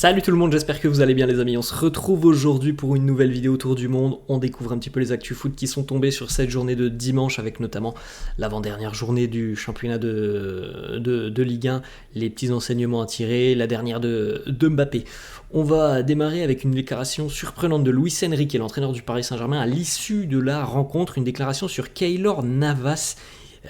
Salut tout le monde, j'espère que vous allez bien les amis. On se retrouve aujourd'hui pour une nouvelle vidéo autour du monde. On découvre un petit peu les actus foot qui sont tombés sur cette journée de dimanche avec notamment l'avant-dernière journée du championnat de Ligue 1, les petits enseignements à tirer, la dernière de Mbappé. On va démarrer avec une déclaration surprenante de Luis Enrique, l'entraîneur du Paris Saint-Germain, à l'issue de la rencontre, une déclaration sur Keylor Navas.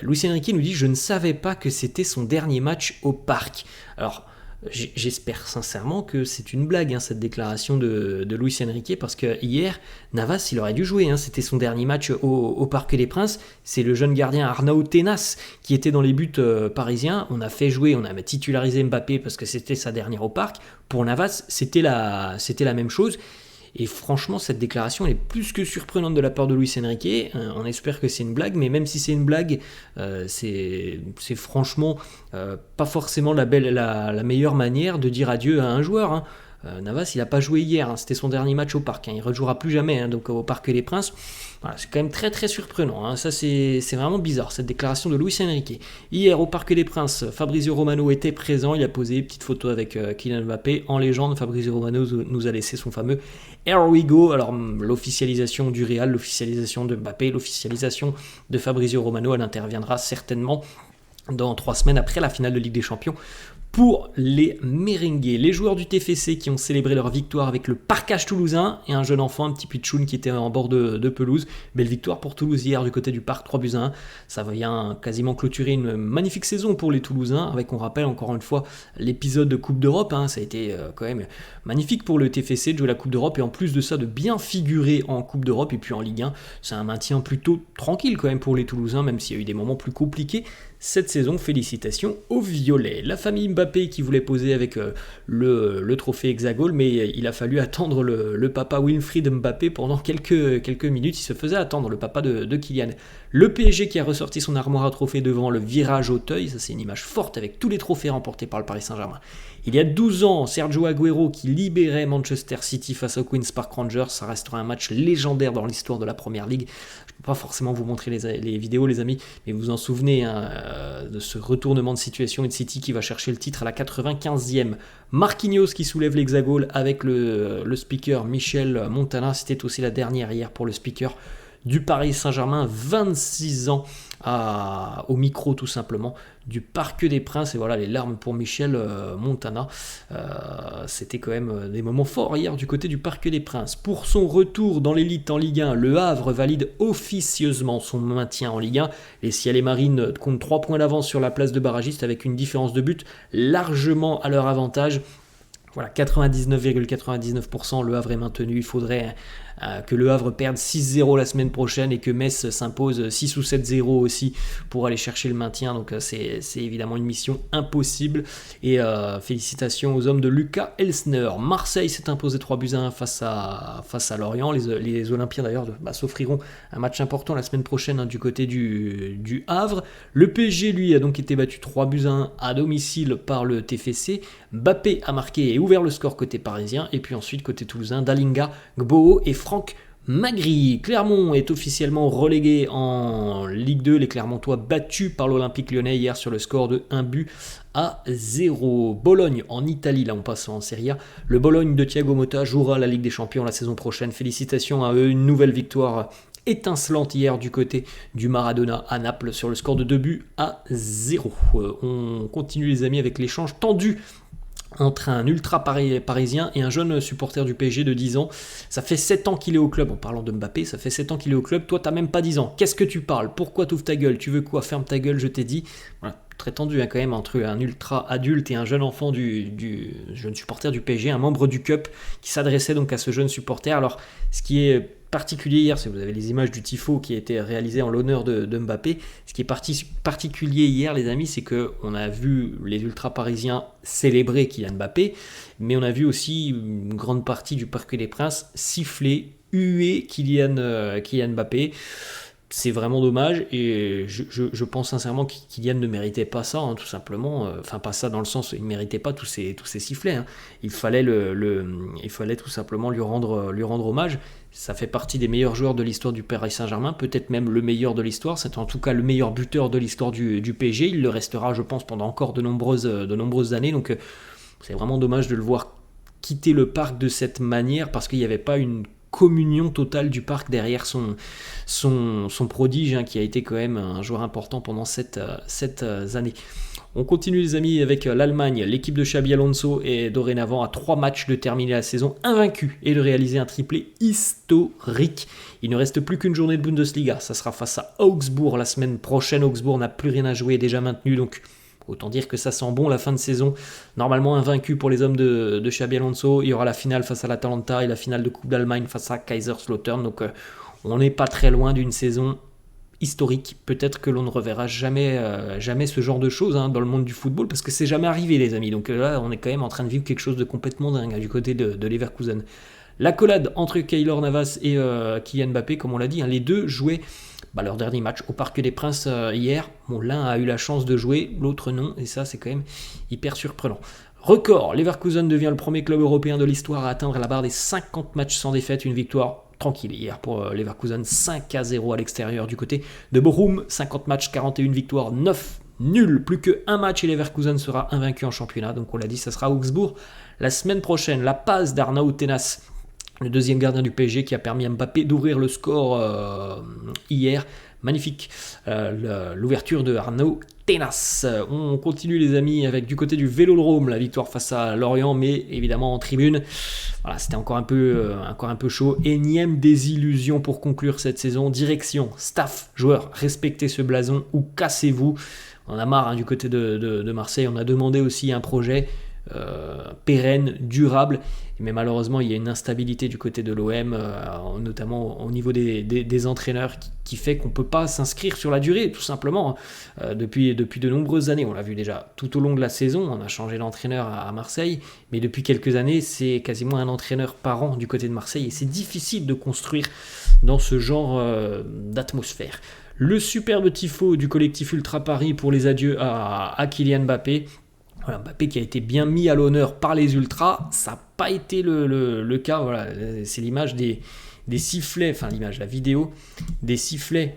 Luis Enrique nous dit « Je ne savais pas que c'était son dernier match au parc ». Alors, j'espère sincèrement que c'est une blague, cette déclaration de Luis Enrique, parce que hier, Navas, il aurait dû jouer. C'était son dernier match au Parc des Princes. C'est le jeune gardien Arnaud Tenas qui était dans les buts parisiens. On a fait jouer, on a titularisé Mbappé parce que c'était sa dernière au Parc. Pour Navas, c'était la même chose. Et franchement, cette déclaration elle est plus que surprenante de la part de Luis Enrique. On espère que c'est une blague, mais même si c'est une blague, c'est franchement pas forcément la meilleure manière de dire adieu à un joueur. Navas, il n'a pas joué hier, c'était son dernier match au Parc. Il ne rejouera plus jamais donc au Parc des Princes. Voilà, c'est quand même très très surprenant. Ça, c'est vraiment bizarre, cette déclaration de Luis Enrique. Hier, au Parc des Princes, Fabrizio Romano était présent. Il a posé une petite photo avec Kylian Mbappé. En légende, Fabrizio Romano nous a laissé son fameux Here we go. Alors, l'officialisation du Real, l'officialisation de Mbappé, l'officialisation de Fabrizio Romano, elle interviendra certainement dans 3 semaines après la finale de Ligue des Champions pour les merengues. Les joueurs du TFC qui ont célébré leur victoire avec le parquage toulousain et un jeune enfant, un petit pitchoun qui était en bord de pelouse. Belle victoire pour Toulouse hier du côté du Parc, 3-1. Ça vient quasiment clôturer une magnifique saison pour les Toulousains avec, on rappelle encore une fois, l'épisode de Coupe d'Europe. Ça a été quand même magnifique pour le TFC de jouer la Coupe d'Europe et en plus de ça de bien figurer en Coupe d'Europe et puis en Ligue 1. C'est un maintien plutôt tranquille quand même pour les Toulousains, même s'il y a eu des moments plus compliqués cette saison. Félicitations aux Violets. La famille Mbappé qui voulait poser avec le trophée Hexagol, mais il a fallu attendre le papa Wilfried Mbappé pendant quelques minutes. Il se faisait attendre, le papa de Kylian. Le PSG qui a ressorti son armoire à trophées devant le virage Auteuil. Ça, c'est une image forte avec tous les trophées remportés par le Paris Saint-Germain. Il y a 12 ans, Sergio Agüero qui libérait Manchester City face aux Queen's Park Rangers. Ça restera un match légendaire dans l'histoire de la Première Ligue. Je ne peux pas forcément vous montrer les vidéos, les amis, mais vous vous en souvenez de ce retournement de situation et de City qui va chercher le titre à la 95e. Marquinhos qui soulève l'hexagone avec le speaker Michel Montana. C'était aussi la dernière hier pour le speaker du Paris Saint-Germain, 26 ans au micro tout simplement du Parc des Princes. Et voilà les larmes pour Michel Montana. C'était quand même des moments forts hier du côté du Parc des Princes. Pour son retour dans l'élite en Ligue 1, le Havre valide officieusement son maintien en Ligue 1. Les Ciel et Marines comptent 3 points d'avance sur la place de barragiste avec une différence de but largement à leur avantage. Voilà, 99,99%, le Havre est maintenu. Il faudrait que le Havre perde 6-0 la semaine prochaine et que Metz s'impose 6 ou 7-0 aussi pour aller chercher le maintien. Donc c'est évidemment une mission impossible. Et félicitations aux hommes de Lucas Elsner. Marseille s'est imposé 3-1 face à Lorient. Les Olympiens d'ailleurs s'offriront un match important la semaine prochaine du côté du Havre. Le PSG lui a donc été battu 3-1 à domicile par le TFC. Mbappé a marqué et ouvert le score côté parisien. Et puis ensuite côté toulousain, Dalinga, Gboo et Franck Magri. Clermont est officiellement relégué en Ligue 2. Les Clermontois battus par l'Olympique Lyonnais hier sur le score de 1-0. Bologne en Italie, là on passe en Serie A. Le Bologne de Thiago Motta jouera la Ligue des Champions la saison prochaine. Félicitations à eux, une nouvelle victoire étincelante hier du côté du Maradona à Naples sur le score de 2-0. On continue les amis avec l'échange tendu entre un ultra parisien et un jeune supporter du PSG de 10 ans. Ça fait 7 ans qu'il est au club, en parlant de Mbappé, ça fait 7 ans qu'il est au club, toi t'as même pas 10 ans, qu'est-ce que tu parles, pourquoi t'ouvres ta gueule, tu veux quoi, ferme ta gueule, je t'ai dit. Voilà, très tendu quand même entre un ultra adulte et un jeune enfant du jeune supporter du PSG, un membre du CUP qui s'adressait donc à ce jeune supporter. Alors ce qui est particulier hier, c'est que vous avez les images du tifo qui a été réalisé en l'honneur de Mbappé. Ce qui est particulier hier, les amis, c'est qu'on a vu les ultra-parisiens célébrer Kylian Mbappé, mais on a vu aussi une grande partie du Parc des Princes siffler, huer Kylian Mbappé. C'est vraiment dommage et je pense sincèrement que Kylian ne méritait pas ça, tout simplement. Enfin, pas ça dans le sens où il ne méritait pas tous ces sifflets. Il fallait tout simplement lui rendre hommage. Ça fait partie des meilleurs joueurs de l'histoire du Paris Saint-Germain, peut-être même le meilleur de l'histoire. C'est en tout cas le meilleur buteur de l'histoire du PSG. Il le restera, je pense, pendant encore de nombreuses années. Donc, c'est vraiment dommage de le voir quitter le parc de cette manière parce qu'il n'y avait pas une communion totale du parc derrière son prodige, qui a été quand même un joueur important pendant cette année. On continue les amis avec l'Allemagne. L'équipe de Xabi Alonso est dorénavant à 3 matchs de terminer la saison invaincue et de réaliser un triplé historique. Il ne reste plus qu'une journée de Bundesliga. Ça sera face à Augsbourg la semaine prochaine. Augsbourg n'a plus rien à jouer, est déjà maintenu, donc autant dire que ça sent bon la fin de saison. Normalement invaincu pour les hommes de Xabi Alonso. Il y aura la finale face à l'Atalanta et la finale de Coupe d'Allemagne face à Kaiserslautern. Donc on n'est pas très loin d'une saison historique. Peut-être que l'on ne reverra jamais ce genre de choses dans le monde du football, parce que c'est jamais arrivé les amis. Donc là on est quand même en train de vivre quelque chose de complètement dingue du côté de Leverkusen. L'accolade entre Keylor Navas et Kylian Mbappé, comme on l'a dit, les deux jouaient leur dernier match au Parc des Princes hier. Bon, l'un a eu la chance de jouer, l'autre non, et ça c'est quand même hyper surprenant. Record, Leverkusen devient le premier club européen de l'histoire à atteindre la barre des 50 matchs sans défaite, une victoire tranquille hier pour Leverkusen, 5-0 à l'extérieur du côté de Bochum, 50 matchs, 41 victoires, 9 nuls, plus qu'un match et Leverkusen sera invaincu en championnat, donc on l'a dit, ça sera Augsbourg la semaine prochaine. La passe d'Arnaud Tenas, le deuxième gardien du PSG, qui a permis à Mbappé d'ouvrir le score hier. Magnifique, l'ouverture de Arnaud Tenas. On continue les amis avec du côté du Vélodrome, la victoire face à Lorient, mais évidemment en tribune. Voilà, c'était encore un peu chaud. Énième désillusion pour conclure cette saison. Direction, staff, joueurs, respectez ce blason ou cassez-vous. On a marre du côté de Marseille. On a demandé aussi un projet pérenne, durable, mais malheureusement il y a une instabilité du côté de l'OM, notamment au niveau des entraîneurs, qui fait qu'on ne peut pas s'inscrire sur la durée, tout simplement. Depuis de nombreuses années, on l'a vu déjà tout au long de la saison, on a changé d'entraîneur à Marseille, mais depuis quelques années c'est quasiment un entraîneur par an du côté de Marseille, et c'est difficile de construire dans ce genre d'atmosphère. Le superbe tifo du collectif Ultra Paris pour les adieux à Kylian Mbappé. Voilà, Mbappé qui a été bien mis à l'honneur par les Ultras, ça n'a pas été le cas. Voilà, c'est l'image des sifflets, enfin l'image, la vidéo des sifflets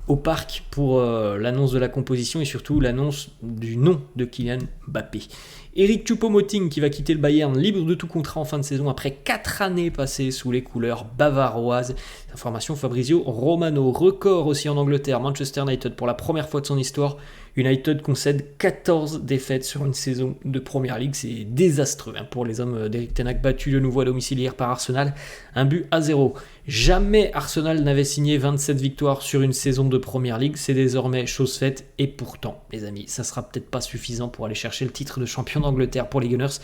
au parc pour l'annonce de la composition et surtout l'annonce du nom de Kylian Mbappé. Eric Choupo-Moting qui va quitter le Bayern libre de tout contrat en fin de saison après 4 années passées sous les couleurs bavaroises. Information Fabrizio Romano. Record aussi en Angleterre, Manchester United pour la première fois de son histoire. United concède 14 défaites sur une saison de Premier League. C'est désastreux pour les hommes d'Eric Ten Hag, battus de nouveau à domicile hier par Arsenal. 1-0. Jamais Arsenal n'avait signé 27 victoires sur une saison de Premier League. C'est désormais chose faite. Et pourtant, les amis, ça sera peut-être pas suffisant pour aller chercher le titre de champion d'Angleterre pour les Gunners.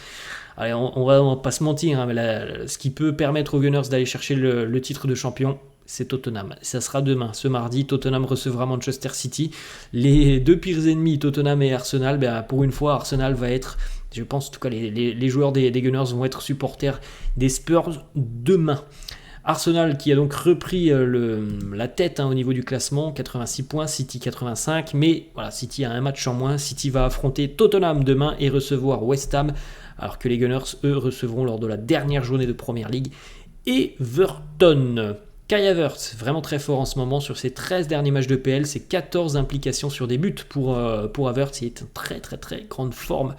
Allez, on va pas se mentir, mais ce qui peut permettre aux Gunners d'aller chercher le titre de champion, c'est Tottenham. Ça sera demain, ce mardi. Tottenham recevra Manchester City. Les deux pires ennemis, Tottenham et Arsenal, pour une fois, Arsenal va être, je pense en tout cas, les joueurs des Gunners vont être supporters des Spurs demain. Arsenal qui a donc repris la tête au niveau du classement, 86 points, City 85, mais voilà, City a un match en moins. City va affronter Tottenham demain et recevoir West Ham, alors que les Gunners, eux, recevront lors de la dernière journée de Premier League Everton. Kai Havertz, vraiment très fort en ce moment sur ses 13 derniers matchs de PL, c'est 14 implications sur des buts pour Havertz, il est en très très très grande forme.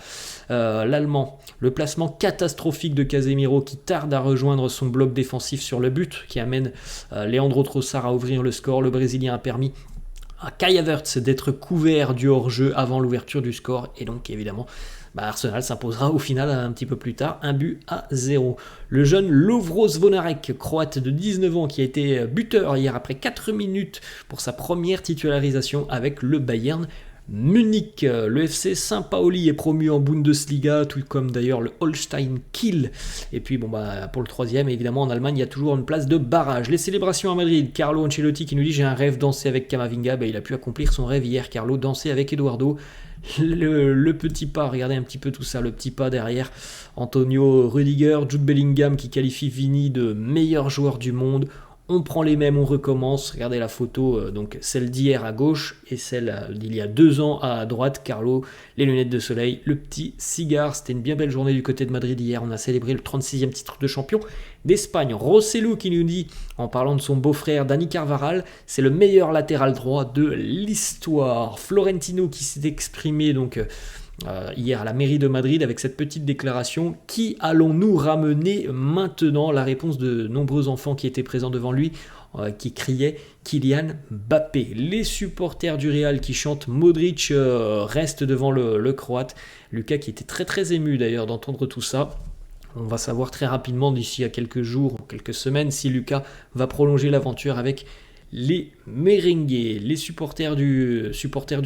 L'Allemand, le placement catastrophique de Casemiro qui tarde à rejoindre son bloc défensif sur le but, qui amène Leandro Trossard à ouvrir le score. Le Brésilien a permis à Kai Havertz d'être couvert du hors-jeu avant l'ouverture du score, et donc évidemment Arsenal s'imposera au final un petit peu plus tard, 1-0. Le jeune Lovro Zvonarek, croate de 19 ans, qui a été buteur hier après 4 minutes pour sa première titularisation avec le Bayern Munich. Le FC Saint-Pauli est promu en Bundesliga, tout comme d'ailleurs le Holstein Kiel. Et puis pour le troisième, évidemment en Allemagne, il y a toujours une place de barrage. Les célébrations à Madrid, Carlo Ancelotti qui nous dit: j'ai un rêve, danser avec Camavinga. Il a pu accomplir son rêve hier, Carlo, danser avec Eduardo. Le petit pas, regardez un petit peu tout ça, le petit pas derrière Antonio Rudiger, Jude Bellingham qui qualifie Vini de meilleur joueur du monde. On prend les mêmes, on recommence. Regardez la photo, donc celle d'hier à gauche et celle d'il y a 2 ans à droite. Carlo, les lunettes de soleil, le petit cigare. C'était une bien belle journée du côté de Madrid hier. On a célébré le 36e titre de champion d'Espagne. Rossellou qui nous dit, en parlant de son beau-frère Dani Carvajal, c'est le meilleur latéral droit de l'histoire. Florentino qui s'est exprimé donc hier à la mairie de Madrid avec cette petite déclaration. Qui allons-nous ramener maintenant? La réponse de nombreux enfants qui étaient présents devant lui, qui criaient Kylian Mbappé. Les supporters du Real qui chantent Modric restent devant le Croate. Lucas qui était très très ému d'ailleurs d'entendre tout ça. On va savoir très rapidement d'ici à quelques jours, quelques semaines, si Lucas va prolonger l'aventure avec les merengues. Les supporters du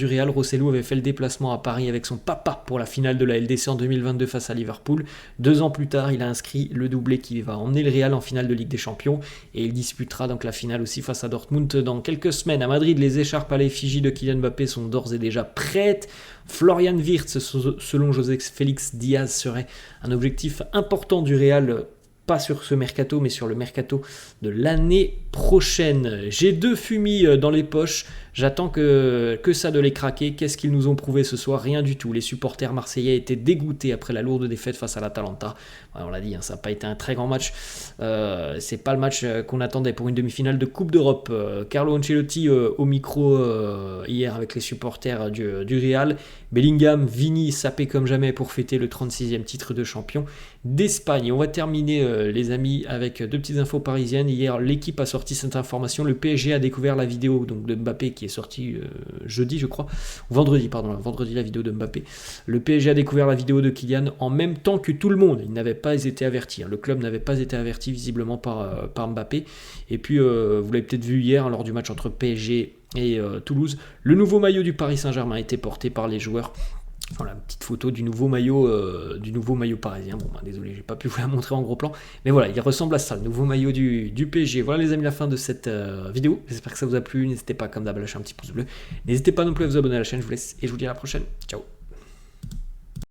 Real, Rosselló avait fait le déplacement à Paris avec son papa pour la finale de la LDC en 2022 face à Liverpool. 2 ans plus tard, il a inscrit le doublé qui va emmener le Real en finale de Ligue des Champions et il disputera donc la finale aussi face à Dortmund dans quelques semaines. À Madrid, les écharpes à l'effigie de Kylian Mbappé sont d'ores et déjà prêtes. Florian Wirtz, selon José Félix Diaz, serait un objectif important du Real, pas sur ce mercato, mais sur le mercato de l'année prochaine. J'ai 2 fumis dans les poches, j'attends que ça de les craquer. Qu'est-ce qu'ils nous ont prouvé ce soir? Rien du tout. Les supporters marseillais étaient dégoûtés après la lourde défaite face à l'Atalanta. On l'a dit, ça n'a pas été un très grand match. C'est pas le match qu'on attendait pour une demi-finale de Coupe d'Europe. Carlo Ancelotti au micro hier avec les supporters du Real. Bellingham, Vini sapé comme jamais pour fêter le 36e titre de champion d'Espagne. On va terminer les amis avec 2 petites infos parisiennes. Hier, l'équipe a sorti cette information. Le PSG a découvert la vidéo donc, de Mbappé qui est sortie jeudi je crois, vendredi la vidéo de Mbappé. Le PSG a découvert la vidéo de Kylian en même temps que tout le monde. Il n'avait pas été averti. Le club n'avait pas été averti visiblement par Mbappé. Et puis vous l'avez peut-être vu hier lors du match entre PSG et Toulouse, le nouveau maillot du Paris Saint-Germain a été porté par les joueurs. Voilà, une petite photo du nouveau maillot parisien. Bon, désolé, j'ai pas pu vous la montrer en gros plan, mais voilà, il ressemble à ça, le nouveau maillot du PSG. Voilà les amis, la fin de cette vidéo. J'espère que ça vous a plu. N'hésitez pas comme d'hab à lâcher un petit pouce bleu. N'hésitez pas non plus à vous abonner à la chaîne. Je vous laisse et je vous dis à la prochaine. Ciao.